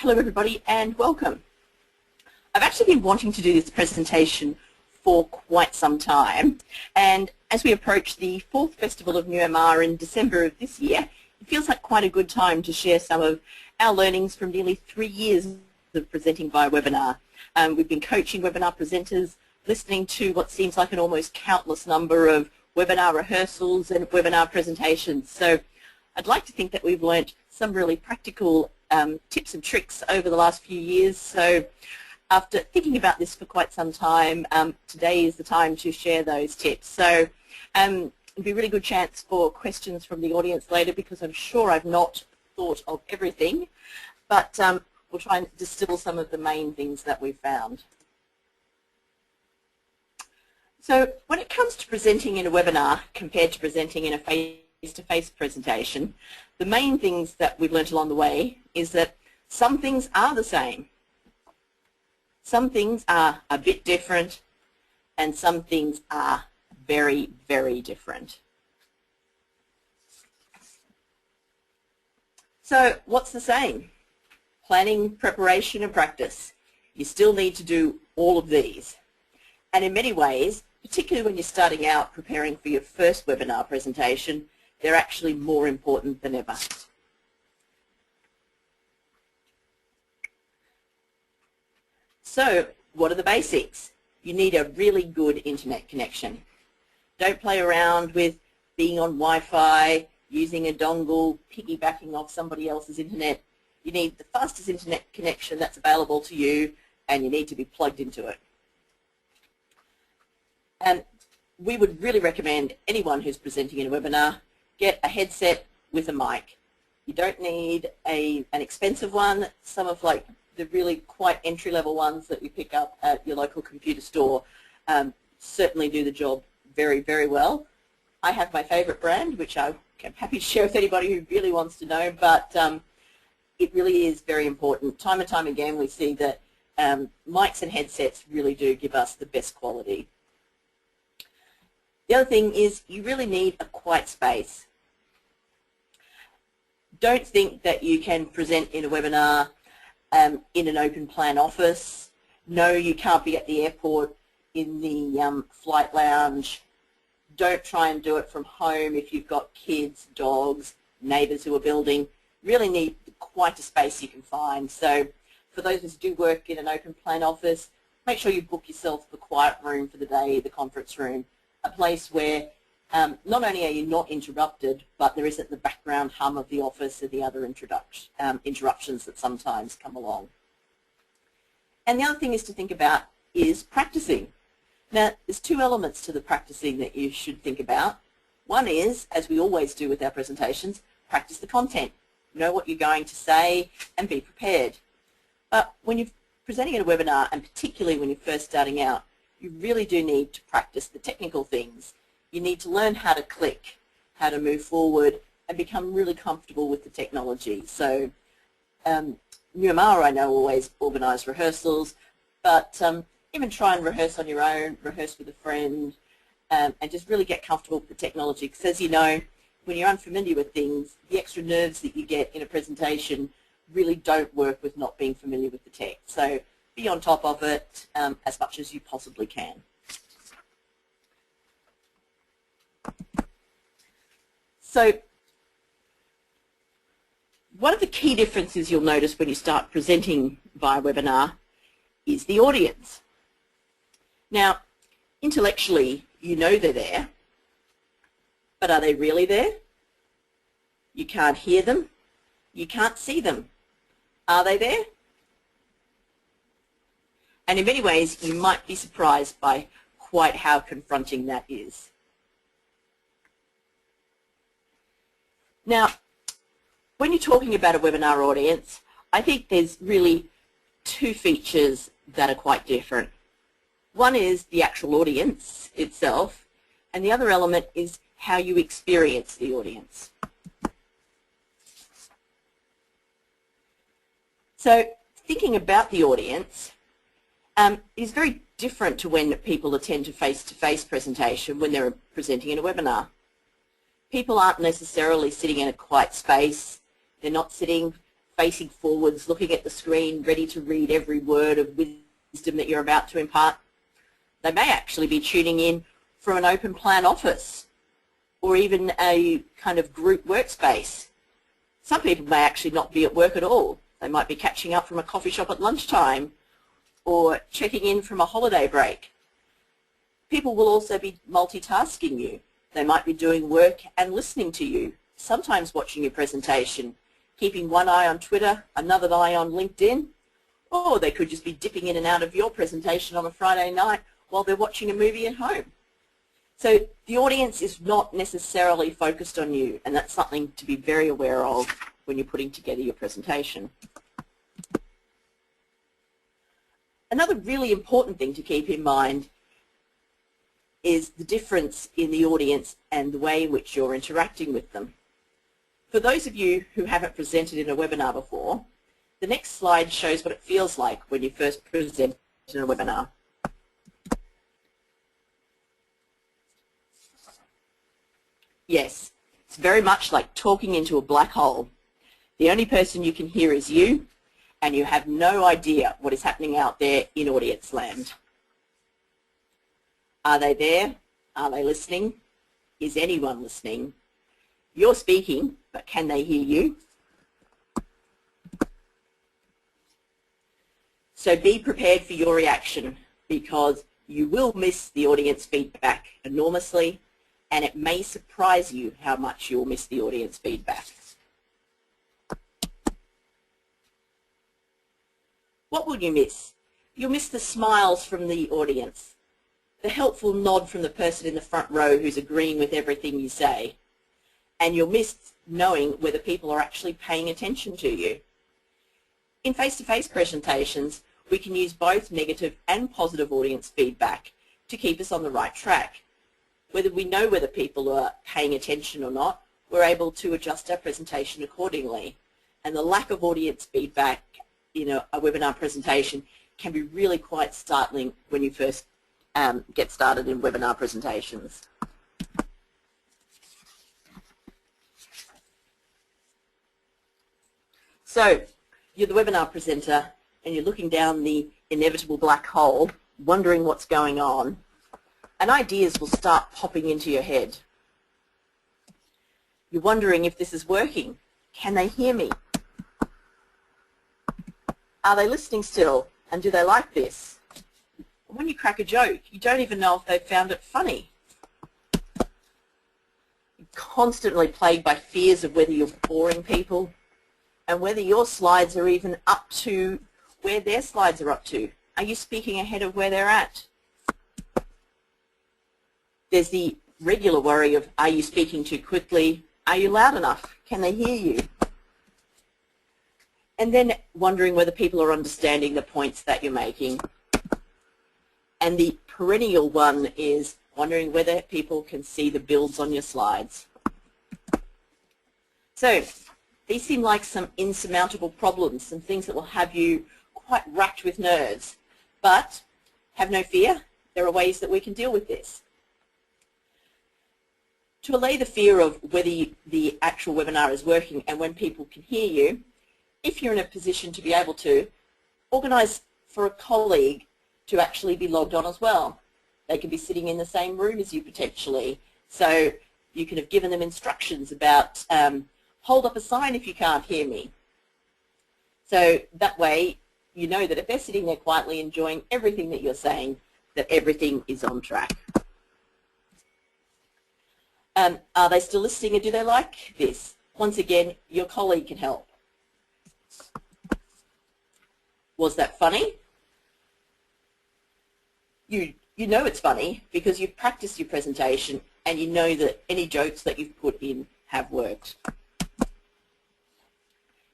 Hello everybody and welcome. I've actually been wanting to do this presentation for quite some time, and as we approach the 4th Festival of NewMR in December of this year, it feels like quite a good time to share some of our learnings from nearly 3 years of presenting via webinar. We've been coaching webinar presenters, listening to what seems like an almost countless number of webinar rehearsals and webinar presentations. So I'd like to think that we've learnt some really practical tips and tricks over the last few years. So after thinking about this for quite some time, today is the time to share those tips. So it'll be a really good chance for questions from the audience later, because I'm sure I've not thought of everything, but we'll try and distill some of the main things that we've found. So when it comes to presenting in a webinar compared to presenting in a face-to-face presentation, the main things that we've learnt along the way is that some things are the same, some things are a bit different, and some things are very, very different. So what's the same? Planning, preparation, and practice. You still need to do all of these. And in many ways, particularly when you're starting out preparing for your first webinar presentation, they're actually more important than ever. So what are the basics? You need a really good internet connection. Don't play around with being on Wi-Fi, using a dongle, piggybacking off somebody else's internet. You need the fastest internet connection that's available to you, and you need to be plugged into it. And we would really recommend anyone who's presenting in a webinar get a headset with a mic. You don't need an expensive one. Some of the really quite entry-level ones that you pick up at your local computer store certainly do the job very, very well. I have my favorite brand, which I'm happy to share with anybody who really wants to know, but it really is very important. Time and time again we see that mics and headsets really do give us the best quality. The other thing is you really need a quiet space. Don't think that you can present in a webinar in an open plan office. No, you can't be at the airport in the flight lounge. Don't try and do it from home if you've got kids, dogs, neighbours who are building. Really need quite a space you can find. So for those of us who do work in an open plan office, make sure you book yourself the quiet room for the day, the conference room, a place where not only are you not interrupted, but there isn't the background hum of the office and the other interruptions that sometimes come along. And the other thing is to think about is practicing. Now, there's two elements to the practicing that you should think about. One is, as we always do with our presentations, practice the content. Know what you're going to say and be prepared. But when you're presenting at a webinar, and particularly when you're first starting out, you really do need to practice the technical things. You need to learn how to click, how to move forward, and become really comfortable with the technology. So NewMR, I know, always organise rehearsals, but even try and rehearse on your own, rehearse with a friend, and just really get comfortable with the technology. Because as you know, when you're unfamiliar with things, the extra nerves that you get in a presentation really don't work with not being familiar with the tech. So be on top of it as much as you possibly can. So one of the key differences you'll notice when you start presenting via webinar is the audience. Now, intellectually, you know they're there, but are they really there? You can't hear them. You can't see them. Are they there? And in many ways, you might be surprised by quite how confronting that is. Now, when you're talking about a webinar audience, I think there's really two features that are quite different. One is the actual audience itself, and the other element is how you experience the audience. So thinking about the audience is very different to when people attend a face-to-face presentation when they're presenting in a webinar. People aren't necessarily sitting in a quiet space. They're not sitting facing forwards, looking at the screen, ready to read every word of wisdom that you're about to impart. They may actually be tuning in from an open plan office or even a kind of group workspace. Some people may actually not be at work at all. They might be catching up from a coffee shop at lunchtime or checking in from a holiday break. People will also be multitasking you. They might be doing work and listening to you, sometimes watching your presentation, keeping one eye on Twitter, another eye on LinkedIn, or they could just be dipping in and out of your presentation on a Friday night while they're watching a movie at home. So the audience is not necessarily focused on you, and that's something to be very aware of when you're putting together your presentation. Another really important thing to keep in mind is the difference in the audience and the way in which you're interacting with them. For those of you who haven't presented in a webinar before, the next slide shows what it feels like when you first present in a webinar. Yes, it's very much like talking into a black hole. The only person you can hear is you, and you have no idea what is happening out there in audience land. Are they there? Are they listening? Is anyone listening? You're speaking, but can they hear you? So be prepared for your reaction, because you will miss the audience feedback enormously, and it may surprise you how much you'll miss the audience feedback. What will you miss? You'll miss the smiles from the audience, the helpful nod from the person in the front row who's agreeing with everything you say, and you'll miss knowing whether people are actually paying attention to you. In face-to-face presentations, we can use both negative and positive audience feedback to keep us on the right track. Whether we know whether people are paying attention or not, we're able to adjust our presentation accordingly. And the lack of audience feedback in a webinar presentation can be really quite startling when you first get started in webinar presentations. So you're the webinar presenter and you're looking down the inevitable black hole, wondering what's going on, and ideas will start popping into your head. You're wondering if this is working. Can they hear me? Are they listening still? And do they like this? And when you crack a joke, you don't even know if they found it funny. You're constantly plagued by fears of whether you're boring people and whether your slides are even up to where their slides are up to. Are you speaking ahead of where they're at? There's the regular worry of, are you speaking too quickly? Are you loud enough? Can they hear you? And then wondering whether people are understanding the points that you're making. And the perennial one is wondering whether people can see the builds on your slides. So these seem like some insurmountable problems, some things that will have you quite racked with nerves. But have no fear, there are ways that we can deal with this. To allay the fear of whether the actual webinar is working and when people can hear you, if you're in a position to be able to, organise for a colleague to actually be logged on as well. They can be sitting in the same room as you potentially, so you can have given them instructions about hold up a sign if you can't hear me. So that way you know that if they're sitting there quietly enjoying everything that you're saying, that everything is on track. Are they still listening and do they like this? Once again, your colleague can help. Was that funny? You know it's funny because you've practiced your presentation and you know that any jokes that you've put in have worked.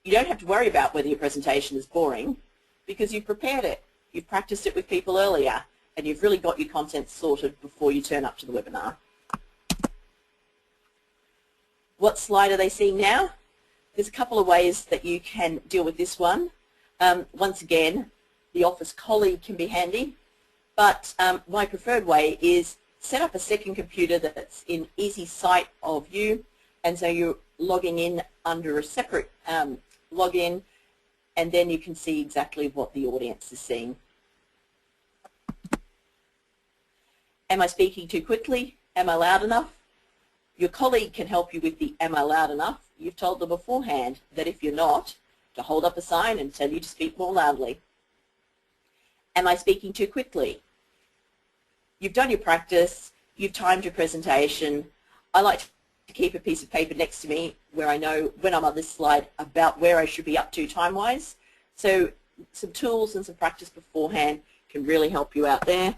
You don't have to worry about whether your presentation is boring because you've prepared it. You've practiced it with people earlier and you've really got your content sorted before you turn up to the webinar. What slide are they seeing now? There's a couple of ways that you can deal with this one. Once again, the office colleague can be handy, but my preferred way is set up a second computer that's in easy sight of you, and so you're logging in under a separate login and then you can see exactly what the audience is seeing. Am I speaking too quickly? Am I loud enough? Your colleague can help you with the am I loud enough. You've told them beforehand that if you're not, to hold up a sign and tell you to speak more loudly. Am I speaking too quickly? You've done your practice, you've timed your presentation. I like to keep a piece of paper next to me where I know when I'm on this slide about where I should be up to time-wise. So some tools and some practice beforehand can really help you out there.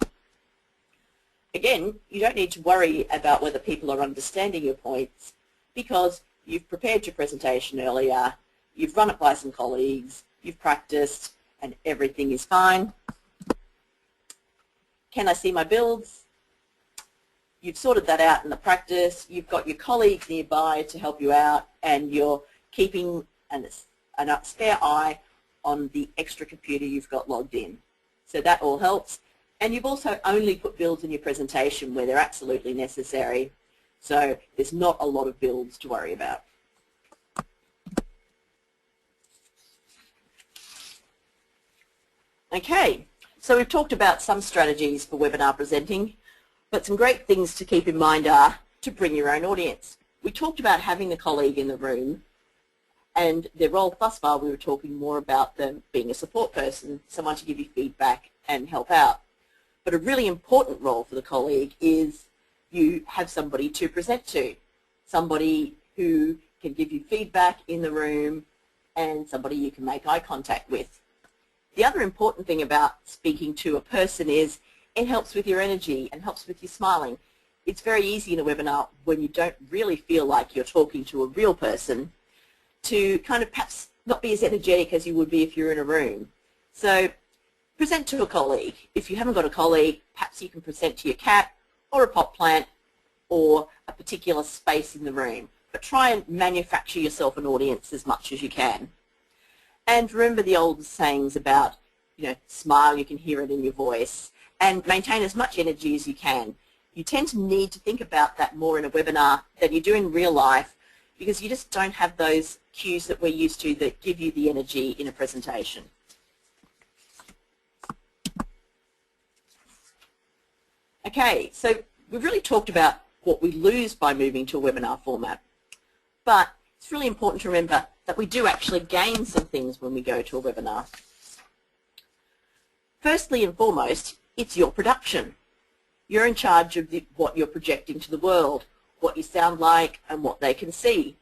Again, you don't need to worry about whether people are understanding your points because you've prepared your presentation earlier, you've run it by some colleagues, you've practiced, and everything is fine. Can I see my builds? You've sorted that out in the practice, you've got your colleagues nearby to help you out, and you're keeping a spare eye on the extra computer you've got logged in. So that all helps. And you've also only put builds in your presentation where they're absolutely necessary. So there's not a lot of builds to worry about. Okay, so we've talked about some strategies for webinar presenting, but some great things to keep in mind are to bring your own audience. We talked about having a colleague in the room, and their role thus far we were talking more about them being a support person, someone to give you feedback and help out. But a really important role for the colleague is you have somebody to present to, somebody who can give you feedback in the room and somebody you can make eye contact with. The other important thing about speaking to a person is it helps with your energy and helps with your smiling. It's very easy in a webinar when you don't really feel like you're talking to a real person to kind of perhaps not be as energetic as you would be if you're in a room. So present to a colleague. If you haven't got a colleague, perhaps you can present to your cat or a pot plant or a particular space in the room. But try and manufacture yourself an audience as much as you can. And remember the old sayings about, smile, you can hear it in your voice, and maintain as much energy as you can. You tend to need to think about that more in a webinar than you do in real life because you just don't have those cues that we're used to that give you the energy in a presentation. Okay, so we've really talked about what we lose by moving to a webinar format, but it's really important to remember that we do actually gain some things when we go to a webinar. Firstly and foremost, it's your production. You're in charge of what you're projecting to the world, what you sound like and what they can see.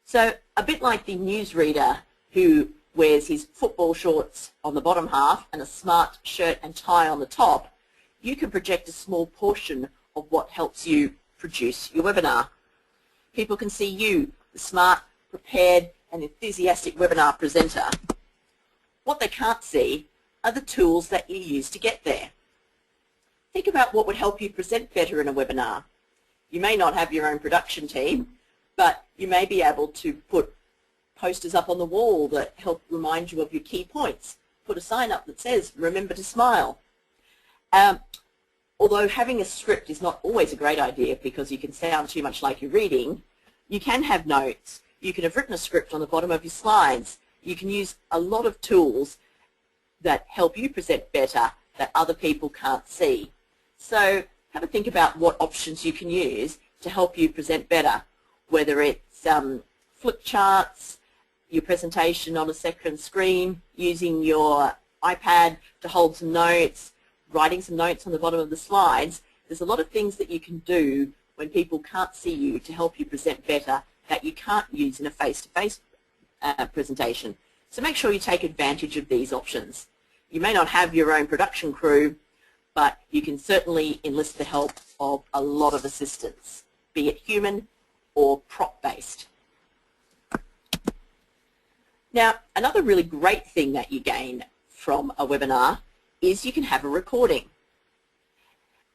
So a bit like the newsreader who wears his football shorts on the bottom half and a smart shirt and tie on the top, you can project a small portion of what helps you produce your webinar. People can see you, the smart, prepared and enthusiastic webinar presenter. What they can't see are the tools that you use to get there. Think about what would help you present better in a webinar. You may not have your own production team, but you may be able to put posters up on the wall that help remind you of your key points. Put a sign up that says, remember to smile. Although having a script is not always a great idea because you can sound too much like you're reading, you can have notes. You can have written a script on the bottom of your slides. You can use a lot of tools that help you present better that other people can't see. So have a think about what options you can use to help you present better, whether it's flip charts, your presentation on a second screen, using your iPad to hold some notes, writing some notes on the bottom of the slides. There's a lot of things that you can do when people can't see you to help you present better that you can't use in a face-to-face presentation. So make sure you take advantage of these options. You may not have your own production crew, but you can certainly enlist the help of a lot of assistants, be it human or prop-based. Now, another really great thing that you gain from a webinar is you can have a recording.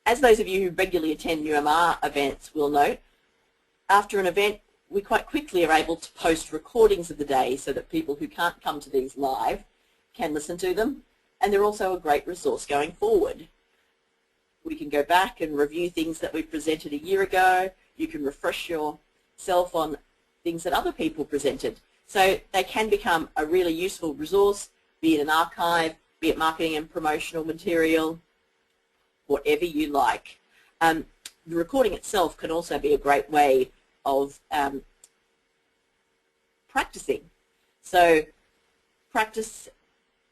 As those of you who regularly attend NewMR events will note, after an event we quite quickly are able to post recordings of the day so that people who can't come to these live can listen to them, and they're also a great resource going forward. We can go back and review things that we presented a year ago. You can refresh yourself on things that other people presented. So they can become a really useful resource, be it an archive, be it marketing and promotional material, whatever you like. The recording itself can also be a great way of practicing. So practice,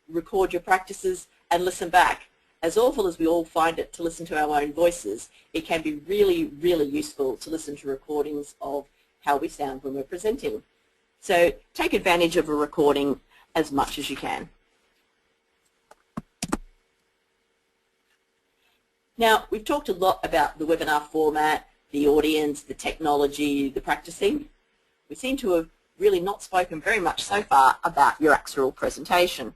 record your practices and listen back. As awful as we all find it to listen to our own voices, it can be really, really useful to listen to recordings of how we sound when we're presenting. So take advantage of a recording as much as you can. Now, we've talked a lot about the webinar format, the audience, the technology, the practicing. We seem to have really not spoken very much so far about your actual presentation.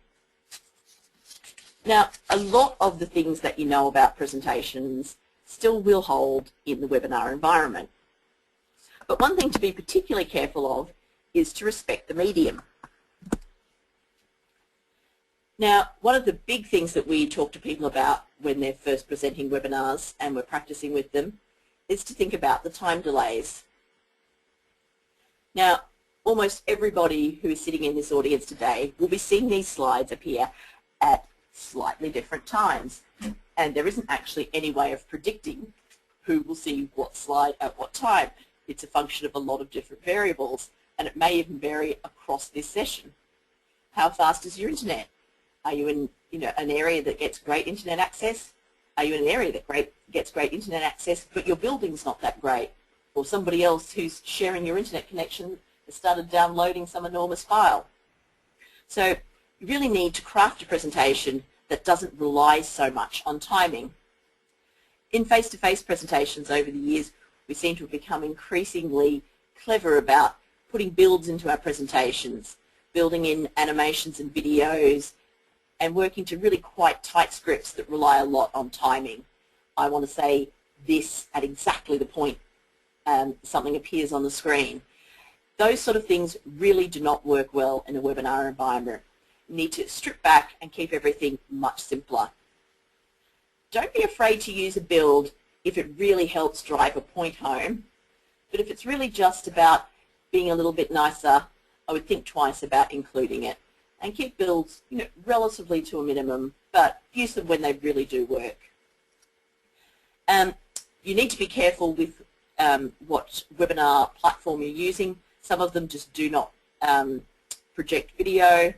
Now, a lot of the things that you know about presentations still will hold in the webinar environment. But one thing to be particularly careful of is to respect the medium. Now, one of the big things that we talk to people about when they're first presenting webinars and we're practicing with them is to think about the time delays. Now, almost everybody who is sitting in this audience today will be seeing these slides appear at slightly different times, and there isn't actually any way of predicting who will see what slide at what time. It's a function of a lot of different variables, and it may even vary across this session. How fast is your internet? Are you in an area that gets great internet access? Are you in an area that gets great internet access but your building's not that great? Or somebody else who's sharing your internet connection has started downloading some enormous file? So you really need to craft a presentation that doesn't rely so much on timing. In face-to-face presentations over the years, we seem to have become increasingly clever about putting builds into our presentations, building in animations and videos, and working to really quite tight scripts that rely a lot on timing. I want to say this at exactly the point something appears on the screen. Those sort of things really do not work well in a webinar environment. You need to strip back and keep everything much simpler. Don't be afraid to use a build if it really helps drive a point home, but if it's really just about being a little bit nicer, I would think twice about including it. And keep builds relatively to a minimum, but use them when they really do work. You need to be careful with what webinar platform you're using. Some of them just do not project video,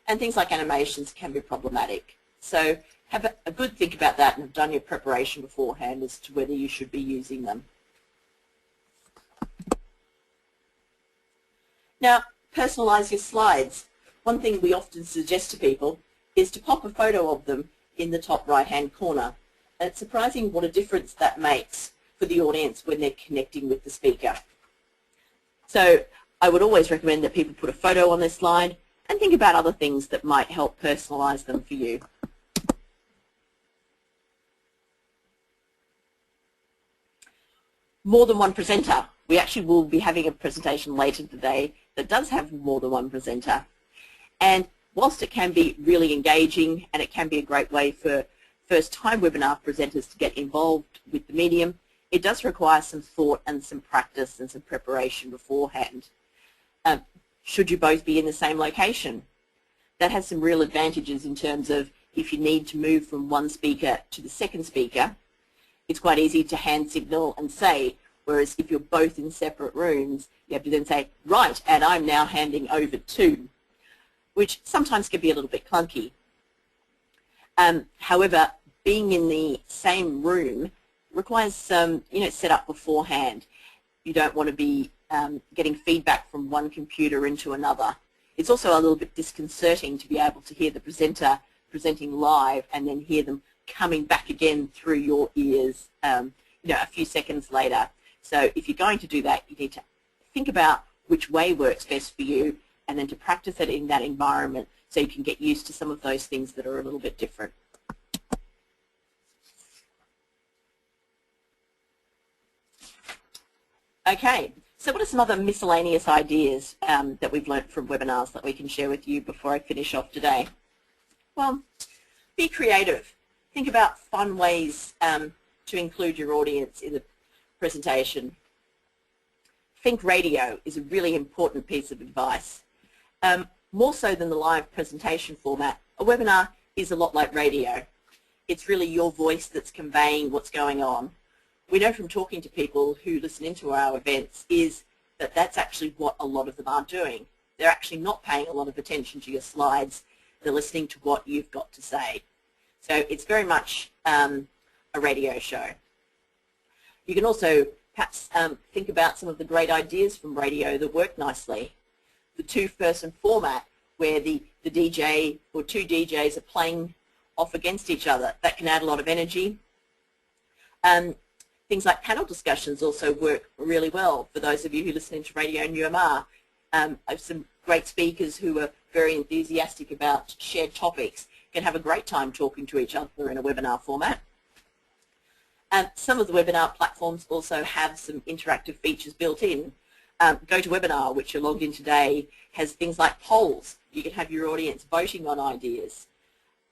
and things like animations can be problematic. So have a good think about that and have done your preparation beforehand as to whether you should be using them. Now, personalize your slides. One thing we often suggest to people is to pop a photo of them in the top right-hand corner. And it's surprising what a difference that makes for the audience when they're connecting with the speaker. So I would always recommend that people put a photo on their slide and think about other things that might help personalize them for you. More than one presenter. We actually will be having a presentation later today that does have more than one presenter. And whilst it can be really engaging and it can be a great way for first-time webinar presenters to get involved with the medium, it does require some thought and some practice and some preparation beforehand. Should you both be in the same location? That has some real advantages in terms of if you need to move from one speaker to the second speaker, it's quite easy to hand signal and say, whereas if you're both in separate rooms, you have to then say, right, and I'm now handing over to, which sometimes can be a little bit clunky. However, being in the same room requires some setup beforehand. You don't want to be getting feedback from one computer into another. It's also a little bit disconcerting to be able to hear the presenter presenting live and then hear them coming back again through your ears a few seconds later. So if you're going to do that, you need to think about which way works best for you and then to practice it in that environment so you can get used to some of those things that are a little bit different. Okay, so what are some other miscellaneous ideas that we've learnt from webinars that we can share with you before I finish off today? Well, be creative. Think about fun ways to include your audience in the presentation. Think radio is a really important piece of advice. More so than the live presentation format, a webinar is a lot like radio. It's really your voice that's conveying what's going on. We know from talking to people who listen into our events is that that's actually what a lot of them are doing. They're actually not paying a lot of attention to your slides. They're listening to what you've got to say. So it's very much a radio show. You can also perhaps think about some of the great ideas from radio that work nicely. The two-person format where the DJ or two DJs are playing off against each other. That can add a lot of energy. Things like panel discussions also work really well for those of you who listen to Radio NewMR. I have some great speakers who are very enthusiastic about shared topics, can have a great time talking to each other in a webinar format. Some of the webinar platforms also have some interactive features built in. GoToWebinar, which you're logged in today, has things like polls. You can have your audience voting on ideas.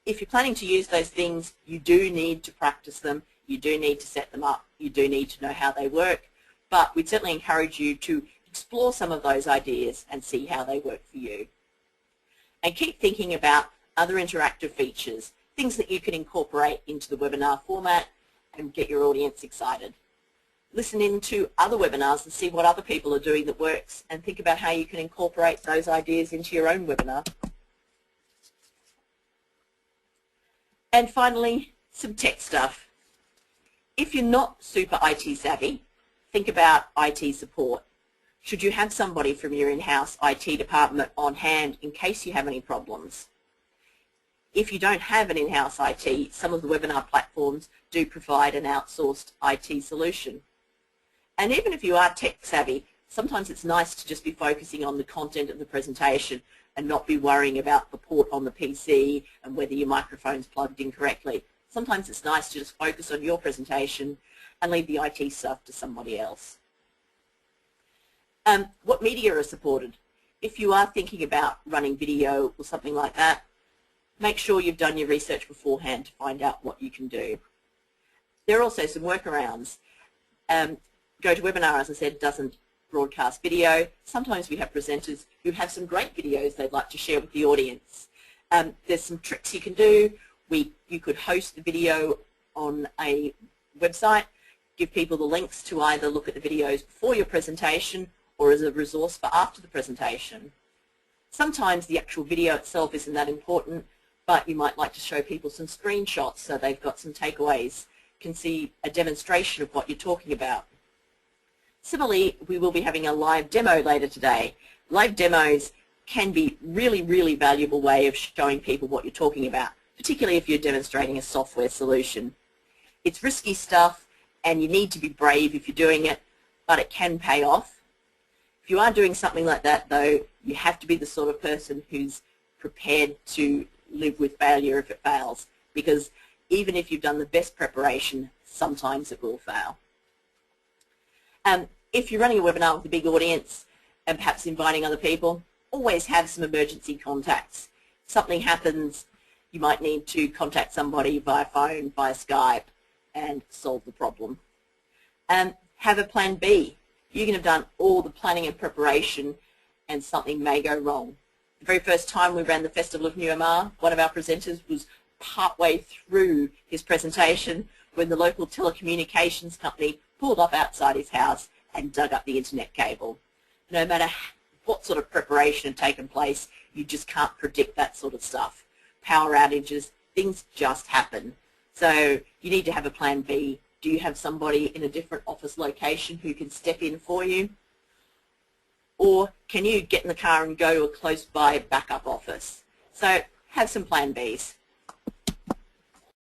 If you're planning to use those things, you do need to practice them. You do need to set them up. You do need to know how they work. But we'd certainly encourage you to explore some of those ideas and see how they work for you. And keep thinking about other interactive features, things that you can incorporate into the webinar format and get your audience excited. Listen in to other webinars and see what other people are doing that works, and think about how you can incorporate those ideas into your own webinar. And finally, some tech stuff. If you're not super IT savvy, think about IT support. Should you have somebody from your in-house IT department on hand in case you have any problems? If you don't have an in-house IT, some of the webinar platforms do provide an outsourced IT solution. And even if you are tech savvy, sometimes it's nice to just be focusing on the content of the presentation and not be worrying about the port on the PC and whether your microphone's plugged in correctly. Sometimes it's nice to just focus on your presentation and leave the IT stuff to somebody else. What media are supported? If you are thinking about running video or something like that, make sure you've done your research beforehand to find out what you can do. There are also some workarounds. GoToWebinar, as I said, doesn't broadcast video. Sometimes we have presenters who have some great videos they'd like to share with the audience. There's some tricks you can do. You could host the video on a website, give people the links to either look at the videos before your presentation or as a resource for after the presentation. Sometimes the actual video itself isn't that important, but you might like to show people some screenshots so they've got some takeaways, can see a demonstration of what you're talking about. Similarly, we will be having a live demo later today. Live demos can be really, really valuable way of showing people what you're talking about, particularly if you're demonstrating a software solution. It's risky stuff and you need to be brave if you're doing it, but it can pay off. If you are doing something like that though, you have to be the sort of person who's prepared to live with failure if it fails, because even if you've done the best preparation, sometimes it will fail. If you're running a webinar with a big audience and perhaps inviting other people, always have some emergency contacts. If something happens, you might need to contact somebody via phone, via Skype, and solve the problem. Have a plan B. You can have done all the planning and preparation and something may go wrong. The very first time we ran the Festival of NewMR, one of our presenters was partway through his presentation when the local telecommunications company pulled up outside his house and dug up the internet cable. No matter what sort of preparation had taken place, you just can't predict that sort of stuff. Power outages, things just happen. So you need to have a plan B. Do you have somebody in a different office location who can step in for you? Or can you get in the car and go to a close by backup office? So have some plan Bs.